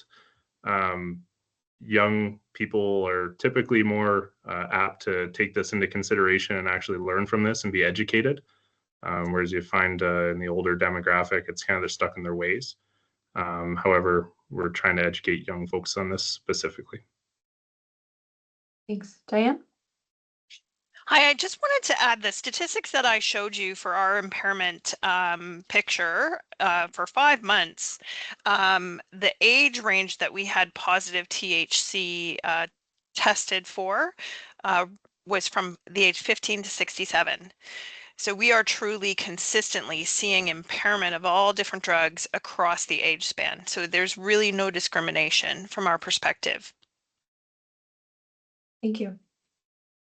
Speaker 3: young people are typically more apt to take this into consideration and actually learn from this and be educated. Whereas you find in the older demographic, it's kind of they're stuck in their ways. However, we're trying to educate young folks on this specifically.
Speaker 1: Thanks. Diane?
Speaker 4: Hi, I just wanted to add the statistics that I showed you for our impairment picture for 5 months. The age range that we had positive THC tested for was from the age 15 to 67. So we are truly consistently seeing impairment of all different drugs across the age span. So there's really no discrimination from our perspective.
Speaker 1: Thank you.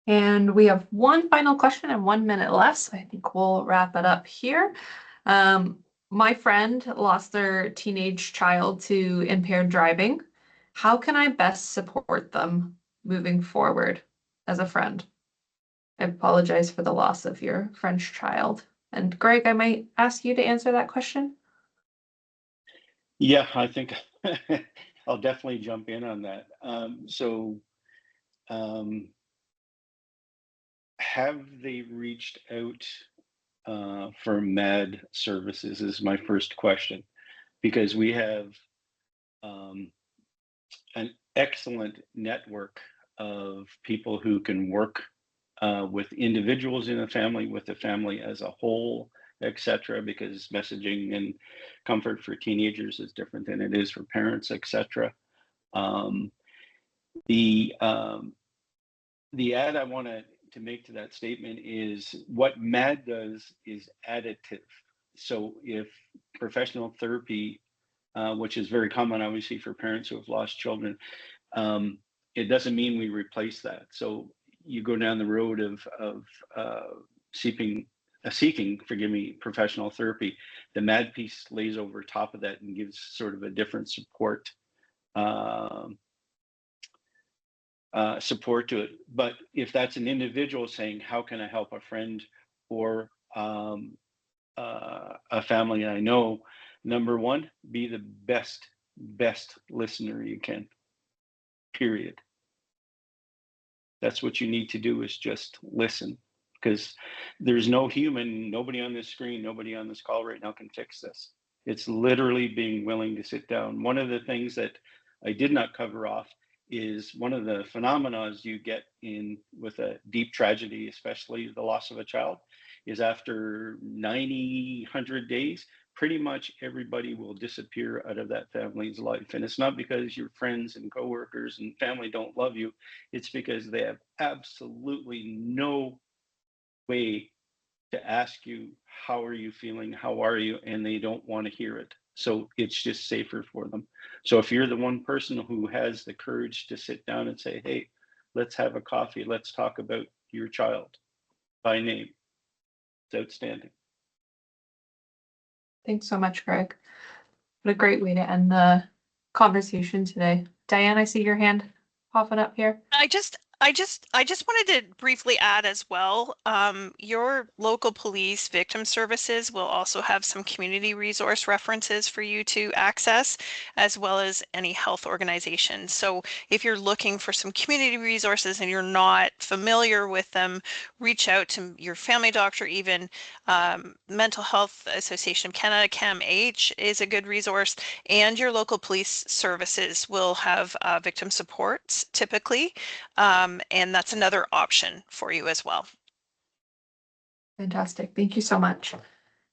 Speaker 1: And we have one final question and 1 minute left, so I think we'll wrap it up here. My friend lost their teenage child to impaired driving. How can I best support them moving forward as a friend? I apologize for the loss of your French child. And Greg, I might ask you to answer that question.
Speaker 2: Yeah, I think I'll definitely jump in on that. Have they reached out for MAD services is my first question, because we have an excellent network of people who can work with individuals in a family, with the family as a whole, etc., because messaging and comfort for teenagers is different than it is for parents, etc. The ad I want to make to that statement is what MAD does is additive. So if professional therapy, which is very common, obviously, for parents who have lost children, it doesn't mean we replace that. So you go down the road of seeking, forgive me, professional therapy. The MAD piece lays over top of that and gives sort of a different support support to it. But if that's an individual saying, how can I help a friend or a family I know, number one, be the best listener you can, period. That's what you need to do, is just listen, because there's no human, nobody on this screen, nobody on this call right now can fix this. It's literally being willing to sit down. One of the things that I did not cover off is one of the phenomena you get in with a deep tragedy, especially the loss of a child, is after 90, 100 days, pretty much everybody will disappear out of that family's life. And it's not because your friends and coworkers and family don't love you. It's because they have absolutely no way to ask you, how are you feeling? How are you? And they don't want to hear it. So it's just safer for them. So if you're the one person who has the courage to sit down and say, hey, let's have a coffee, let's talk about your child by name, it's outstanding.
Speaker 1: Thanks so much, Greg. What a great way to end the conversation today. Diane, I see your hand popping up here.
Speaker 4: I just wanted to briefly add as well, your local police victim services will also have some community resource references for you to access, as well as any health organizations. So if you're looking for some community resources and you're not familiar with them, reach out to your family doctor. Even Mental Health Association of Canada, CAMH, is a good resource, and your local police services will have victim supports typically. And that's another option for you as well.
Speaker 1: Fantastic. Thank you so much.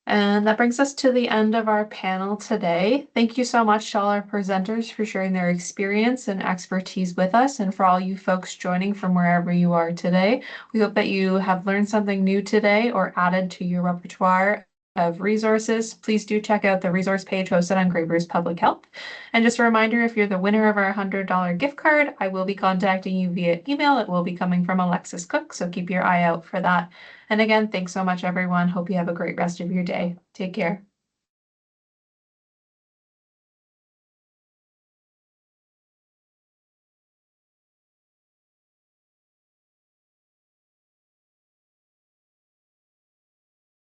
Speaker 1: And that brings us to the end of our panel today. Thank you so much to all our presenters for sharing their experience and expertise with us, and for all you folks joining from wherever you are today. We hope that you have learned something new today or added to your repertoire of resources. Please do check out the resource page hosted on Grey Bruce Public Health. And just a reminder, if you're the winner of our $100 gift card, I will be contacting you via email. It will be coming from Alexis Cook, so keep your eye out for that. And again, thanks so much, everyone. Hope you have a great rest of your day. Take care.